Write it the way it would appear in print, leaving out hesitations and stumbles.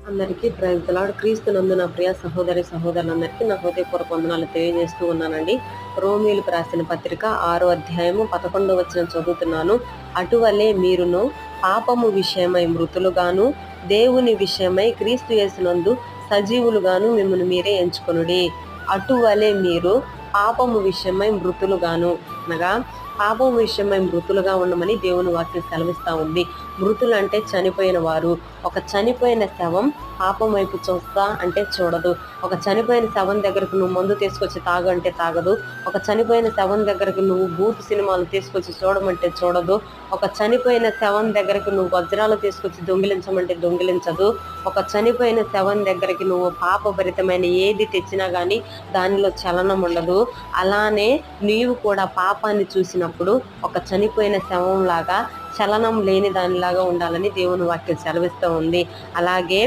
అందరికీ praise the lord. క్రీస్తునందు నా ప్రియ సహోదరి సహోదరులందరికీ నా హృదయపూర్వక వందనాలు తెలియజేస్తూ ఉన్నానండి. రోమీయులకు రాసిన పత్రిక 6వ అధ్యాయము 11వ వచనం చదువుతున్నాను. అటువలే మీరును పాపము విషయమై మృతులుగాను, దేవుని విషయమై క్రీస్తు యేసునందు సజీవులుగాను మిమ్మల్ని మీరే ఎంచుకొనుడి. అటువలే మీరు పాపము విషయమై మృతులుగాను, అనగా పాపం విషయమై మృతులుగా ఉండమని దేవుని వాక్యం సెలవిస్తూ ఉంది. మృతులు అంటే చనిపోయిన వారు. ఒక చనిపోయిన శవం పాపం వైపు చూస్తా అంటే చూడదు. ఒక చనిపోయిన శవం దగ్గరకు నువ్వు మందు తీసుకొచ్చి తాగు అంటే తాగదు. ఒక చనిపోయిన శవం దగ్గరకు నువ్వు బూత్ సినిమాలు తీసుకొచ్చి చూడమంటే చూడదు. ఒక చనిపోయిన శవం దగ్గరకు నువ్వు వజ్రాలు తీసుకొచ్చి దొంగిలించమంటే దొంగిలించదు. ఒక చనిపోయిన శవం దగ్గరికి నువ్వు పాపభరితమైన ఏది తెచ్చినా కానీ దానిలో చలనం ఉండదు. అలానే నీవు కూడా పాపాన్ని చూసినప్పుడు ఒక చనిపోయిన శవం లాగా, చలనం లేని దానిలాగా ఉండాలని దేవుని వాక్యం సెలవిస్తూ ఉంది. అలాగే